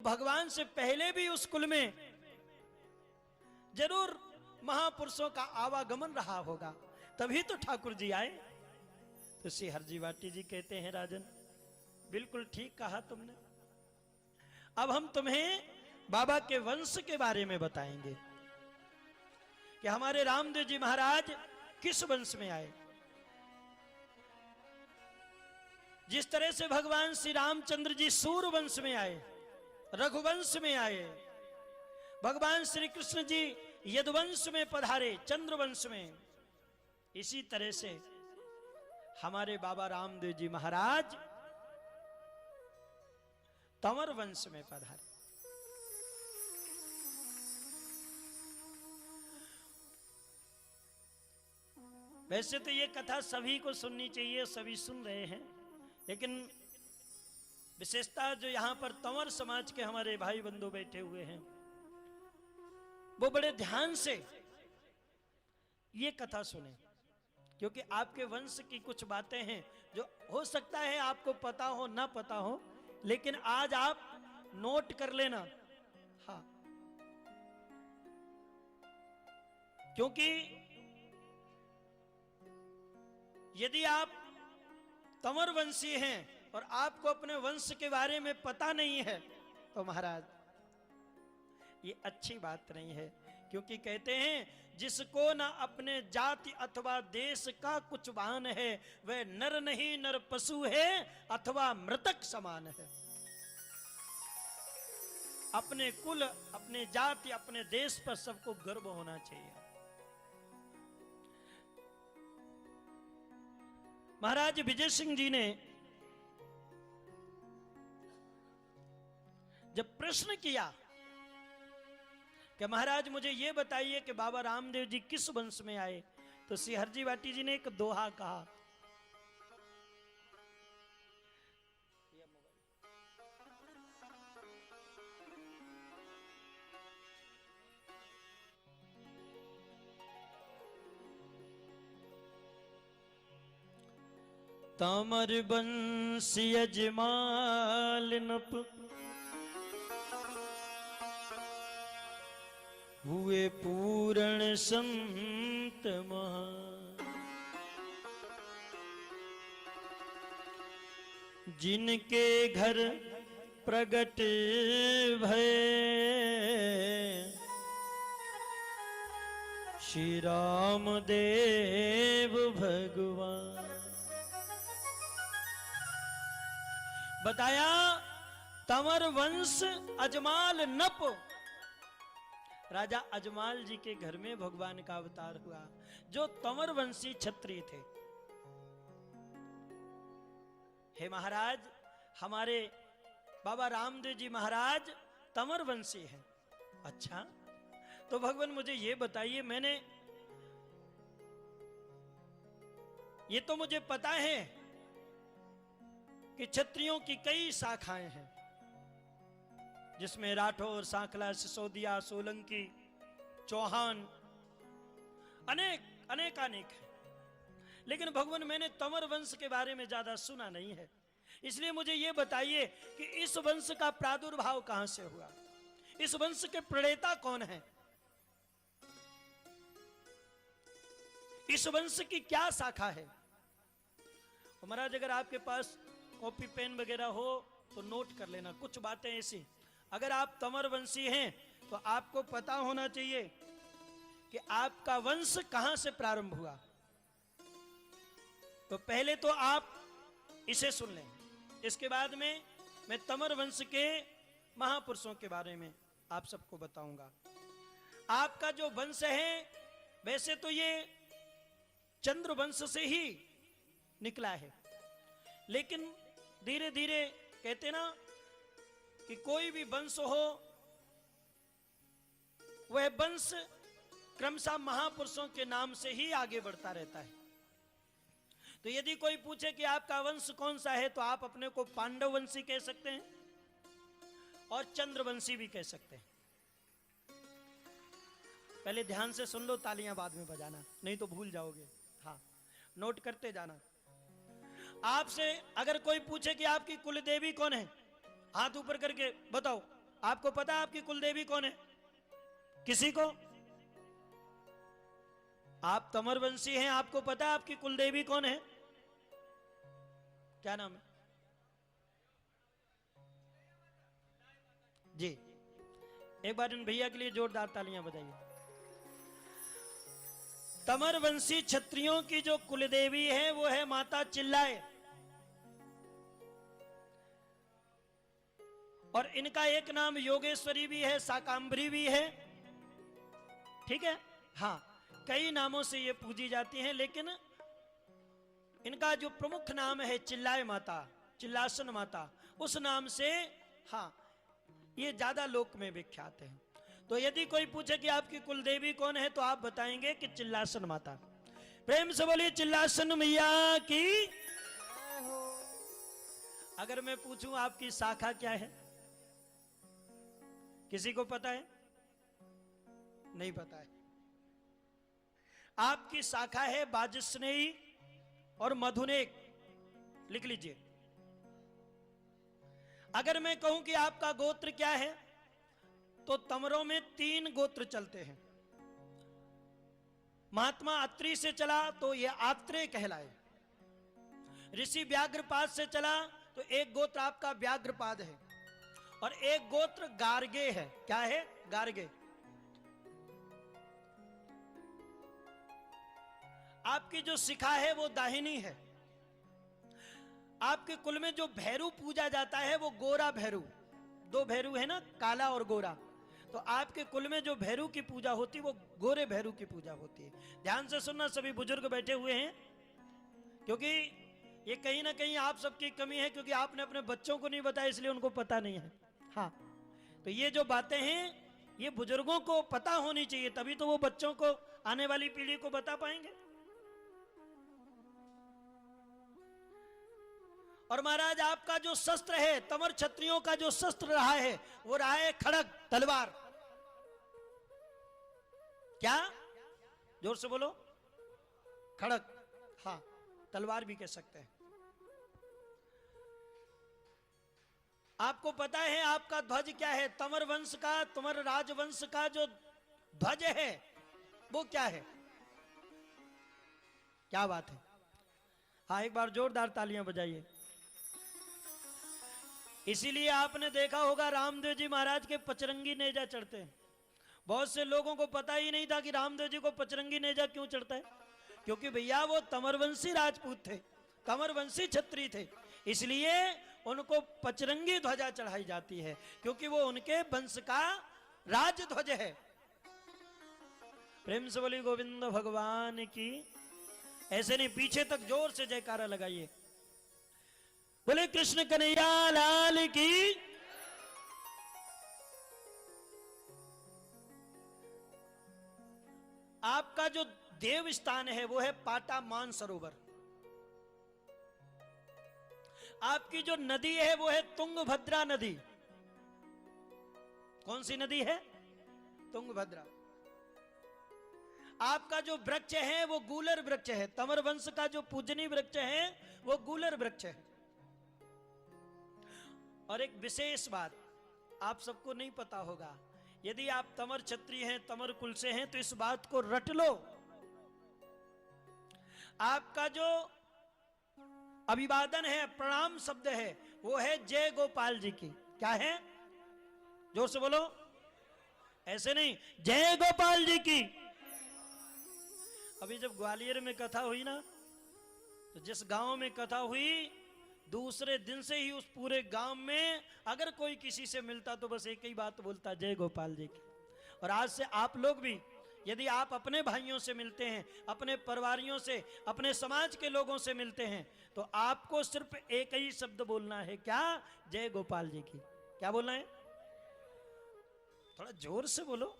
भगवान से पहले भी उस कुल में जरूर महापुरुषों का आवागमन रहा होगा, तभी तो ठाकुर जी आए। तो श्री हरजी वाटी जी कहते हैं, राजन बिल्कुल ठीक कहा तुमने। अब हम तुम्हें बाबा के वंश के बारे में बताएंगे कि हमारे रामदेव जी महाराज किस वंश में आए। जिस तरह से भगवान श्री रामचंद्र जी सूर वंश में आए, रघुवंश में आए, भगवान श्री कृष्ण जी यदुवंश में पधारे, चंद्रवंश में, इसी तरह से हमारे बाबा रामदेव जी महाराज तंवर वंश में पधारे। वैसे तो ये कथा सभी को सुननी चाहिए, सभी सुन रहे हैं, लेकिन विशेषता जो यहां पर तंवर समाज के हमारे भाई बंधु बैठे हुए हैं, वो बड़े ध्यान से ये कथा सुने, क्योंकि आपके वंश की कुछ बातें हैं जो हो सकता है आपको पता हो ना पता हो, लेकिन आज आप नोट कर लेना। हाँ, क्योंकि यदि आप तंवर वंशी हैं और आपको अपने वंश के बारे में पता नहीं है, तो महाराज ये अच्छी बात नहीं है। क्योंकि कहते हैं, जिसको ना अपने जाति अथवा देश का कुछ भान है, वह नर नहीं नर पशु है अथवा मृतक समान है। अपने कुल, अपने जाति, अपने देश पर सबको गर्व होना चाहिए। महाराज विजय सिंह जी ने जब प्रश्न किया कि महाराज मुझे ये बताइए कि बाबा रामदेव जी किस वंश में आए, तो श्री हरजी वाटी जी ने एक दोहा कहा। तमर बंश यजमाल नप, हुए पूर्ण संत महान, जिनके घर प्रगट भय श्री राम देव भगवान। बताया तंवर वंश अजमाल नप, राजा अजमाल जी के घर में भगवान का अवतार हुआ, जो तंवर वंशी क्षत्रिय थे। हे महाराज, हमारे बाबा रामदेव जी महाराज तंवर वंशी हैं। अच्छा, तो भगवान मुझे ये बताइए, ये तो मुझे पता है कि क्षत्रियों की कई शाखाएं हैं, जिसमें राठौर, सांखला, सिसोदिया, सोलंकी, चौहान, अनेक है। लेकिन भगवान मैंने तंवर वंश के बारे में ज्यादा सुना नहीं है, इसलिए मुझे यह बताइए कि इस वंश का प्रादुर्भाव कहां से हुआ, इस वंश के प्रणेता कौन है, इस वंश की क्या शाखा है। महाराज अगर आपके पास कॉपी पेन वगैरह हो तो नोट कर लेना कुछ बातें ऐसी। अगर आप तंवर वंशी हैं तो आपको पता होना चाहिए कि आपका वंश कहां से प्रारंभ हुआ। तो पहले तो आप इसे सुन लें, इसके बाद में मैं तंवर वंश के महापुरुषों के बारे में आप सबको बताऊंगा। आपका जो वंश है, वैसे तो ये चंद्र वंश से ही निकला है, लेकिन धीरे धीरे कहते ना कि कोई भी वंश हो, वह वंश क्रमशः महापुरुषों के नाम से ही आगे बढ़ता रहता है। तो यदि कोई पूछे कि आपका वंश कौन सा है, तो आप अपने को पांडव वंशी कह सकते हैं और चंद्रवंशी भी कह सकते हैं। पहले ध्यान से सुन लो, तालियां बाद में बजाना, नहीं तो भूल जाओगे। हाँ, नोट करते जाना। आपसे अगर कोई पूछे कि आपकी कुल देवी कौन है, हाथ ऊपर करके बताओ, आपको पता आपकी कुलदेवी कौन है? किसी को? आप तंवरवंशी हैं, आपको पता आपकी कुलदेवी कौन है? क्या नाम है जी? एक बार इन भैया के लिए जोरदार तालियां बजाइए। तंवरवंशी क्षत्रियों की जो कुलदेवी है वो है माता चिल्लाए, और इनका एक नाम योगेश्वरी भी है, शाकांबरी भी है, ठीक है। हाँ, कई नामों से ये पूजी जाती हैं, लेकिन इनका जो प्रमुख नाम है चिल्लाए माता, चिल्लासन माता, उस नाम से हाँ ये ज्यादा लोक में विख्यात है। तो यदि कोई पूछे कि आपकी कुलदेवी कौन है, तो आप बताएंगे कि चिल्लासन माता। प्रेम से बोलिए चिल्लासन मैया की। अगर मैं पूछूं आपकी शाखा क्या है, किसी को पता है? नहीं पता है। आपकी शाखा है बाजस्नेही और मधुनेक, लिख लीजिए। अगर मैं कहूं कि आपका गोत्र क्या है, तो तंवरों में 3 गोत्र चलते हैं। महात्मा अत्रि से चला तो यह आत्रेय कहलाए, ऋषि व्याघ्रपाद से चला तो एक गोत्र आपका व्याघ्रपाद है, और एक गोत्र गार्गे है। क्या है? गार्गे। आपकी जो शिखा है वो दाहिनी है। आपके कुल में जो भैरू पूजा जाता है वो गोरा भैरू, 2 भैरू है ना, काला और गोरा, तो आपके कुल में जो भैरू की पूजा होती है वो गोरे भैरू की पूजा होती है। ध्यान से सुनना, सभी बुजुर्ग बैठे हुए हैं, क्योंकि ये कहीं ना कहीं आप सबकी कमी है, क्योंकि आपने अपने बच्चों को नहीं बताया, इसलिए उनको पता नहीं है। हाँ, तो ये जो बातें हैं ये बुजुर्गों को पता होनी चाहिए, तभी तो वो बच्चों को, आने वाली पीढ़ी को बता पाएंगे। और महाराज आपका जो शस्त्र है, तंवर क्षत्रियों का जो शस्त्र रहा है वो रहा है खड़ग, तलवार। क्या? जोर से बोलो। खड़ग, हाँ, तलवार भी कह सकते हैं। आपको पता है आपका ध्वज क्या है? तंवर वंश का, तंवर राजवंश का जो ध्वज है वो क्या है? क्या बात है? हाँ, एक बार जोरदार तालियां बजाइए। इसीलिए आपने देखा होगा रामदेव जी महाराज के पचरंगी नेजा चढ़ते हैं। बहुत से लोगों को पता ही नहीं था कि रामदेव जी को पचरंगी नेजा क्यों चढ़ता है, क्योंकि भैया वो तंवरवंशी राजपूत थे, तंवरवंशी क्षत्रिय थे, इसलिए उनको पचरंगी ध्वजा चढ़ाई जाती है, क्योंकि वो उनके वंश का राजध्वज है। प्रेम से बोली गोविंद भगवान की। ऐसे नहीं, पीछे तक जोर से जयकारा लगाइए। बोले कृष्ण कन्हैया लाल की। आपका जो देव स्थान है वो है पाटा मानसरोवर। आपकी जो नदी है वो है तुंगभद्रा नदी। कौन सी नदी है? तुंगभद्रा। आपका जो वृक्ष है वो गूलर वृक्ष है। तंवर वंश का जो पूजनीय वृक्ष है वो गूलर वृक्ष है। और एक विशेष बात आप सबको नहीं पता होगा, यदि आप तंवर क्षत्रिय हैं, तंवर कुल से हैं, तो इस बात को रट लो। आपका जो अभिवादन है, प्रणाम शब्द है, वो है जय गोपाल जी की। क्या है? जोर से बोलो। ऐसे नहीं, जय गोपाल जी की। अभी जब ग्वालियर में कथा हुई ना, तो जिस गांव में कथा हुई, दूसरे दिन से ही उस पूरे गांव में अगर कोई किसी से मिलता तो बस एक ही बात बोलता, जय गोपाल जी की। और आज से आप लोग भी यदि आप अपने भाइयों से मिलते हैं, अपने परिवारियों से, अपने समाज के लोगों से मिलते हैं, तो आपको सिर्फ एक ही शब्द बोलना है। क्या? जय गोपाल जी की। क्या बोलना है? थोड़ा जोर से बोलो।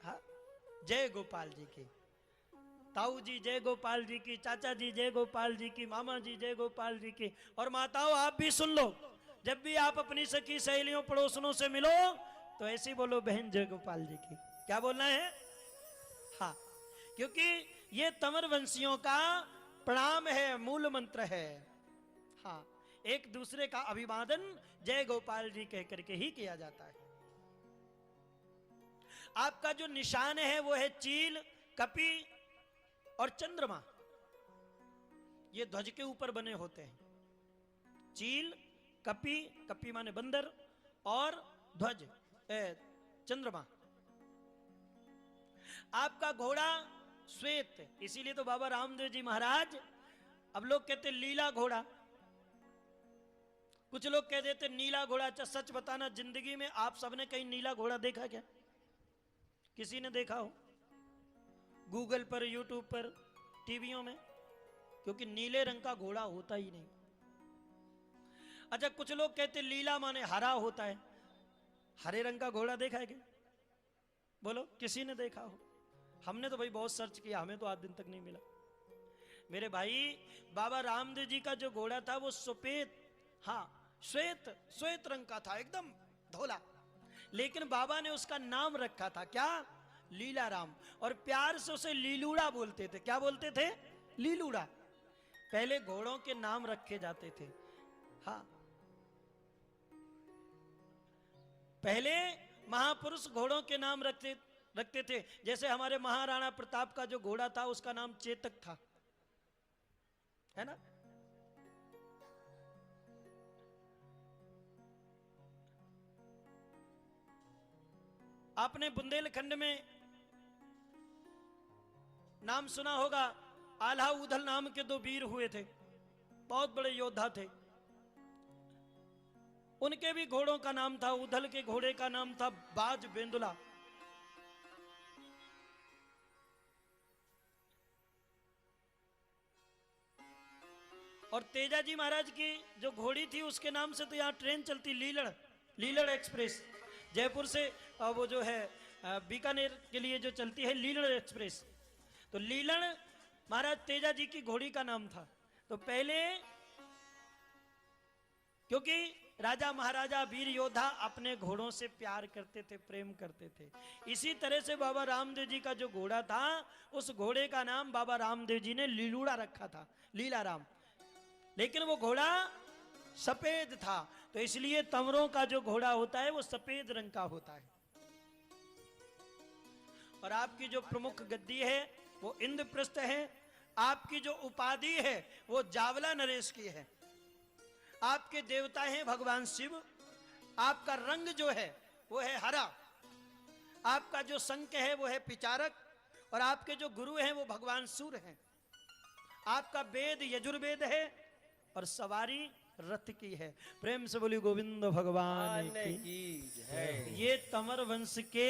हाँ, जय गोपाल जी की। ताऊ जी जय गोपाल जी की, चाचा जी जय गोपाल जी की, मामा जी जय गोपाल जी की। और माताओं आप भी सुन लो, जब भी आप अपनी सखी सहेलियों पड़ोसनों से मिलो तो ऐसे बोलो, बहन जय गोपाल जी की। क्या बोलना है? हाँ, क्योंकि ये तंवर वंशियों का प्रणाम है, मूल मंत्र है। हाँ, एक दूसरे का अभिवादन जय गोपाल जी कह करके ही किया जाता है। आपका जो निशान है वो है चील, कपि और चंद्रमा। ये ध्वज के ऊपर बने होते हैं। चील, कपि, कपि माने बंदर, और ध्वज चंद्रमा। आपका घोड़ा श्वेत, इसीलिए तो बाबा रामदेव जी महाराज, अब लोग कहते लीला घोड़ा, कुछ लोग कह देते नीला घोड़ा। अच्छा सच बताना, जिंदगी में आप सबने कहीं नीला घोड़ा देखा क्या? किसी ने देखा हो? गूगल पर, यूट्यूब पर, टीवियों में? क्योंकि नीले रंग का घोड़ा होता ही नहीं। अच्छा कुछ लोग कहते लीला माने हरा होता है। हरे रंग का घोड़ा देखा है क्या? बोलो किसी ने देखा हो? हमने तो भाई बहुत सर्च किया, हमें तो आज दिन तक नहीं मिला। मेरे भाई बाबा रामदेव जी का जो घोड़ा था वो सफेद, हाँ श्वेत रंग का था, एकदम धोला। लेकिन बाबा ने उसका नाम रखा था क्या? लीला राम। और प्यार से उसे लीलूड़ा बोलते थे। क्या बोलते थे? लीलूड़ा। पहले घोड़ों के नाम रखे जाते थे। हाँ, पहले महापुरुष घोड़ों के नाम रखते थे। जैसे हमारे महाराणा प्रताप का जो घोड़ा था उसका नाम चेतक था, है ना? आपने बुंदेलखंड में नाम सुना होगा, आल्हा उधल नाम के दो वीर हुए थे, बहुत बड़े योद्धा थे। उनके भी घोड़ों का नाम था, उधल के घोड़े का नाम था बाज बेंदुला। और तेजाजी महाराज की जो घोड़ी थी उसके नाम से तो यहाँ ट्रेन चलती, लीलड़ एक्सप्रेस। जयपुर से वो जो है बीकानेर के लिए जो चलती है लीलड़ एक्सप्रेस, तो लीलड़ महाराज तेजाजी की घोड़ी का नाम था। तो पहले क्योंकि राजा महाराजा वीर योद्धा अपने घोड़ों से प्यार करते थे, प्रेम करते थे, इसी तरह से बाबा रामदेव जी का जो घोड़ा था उस घोड़े का नाम बाबा रामदेव जी ने लीलूड़ा रखा था, लीला राम। लेकिन वो घोड़ा सफेद था, तो इसलिए तंवरों का जो घोड़ा होता है वो सफेद रंग का होता है। और आपकी जो प्रमुख गद्दी है वो इंद्रप्रस्थ है। आपकी जो उपाधि है वो जावला नरेश की है। आपके देवता हैं भगवान शिव। आपका रंग जो है वो है हरा। आपका जो शंख है वो है पिचारक। और आपके जो गुरु हैं वो भगवान सूर्य हैं। आपका वेद यजुर्वेद है और सवारी रथ की है। प्रेम से बोली गोविंद भगवान की जय। ये तंवर वंश के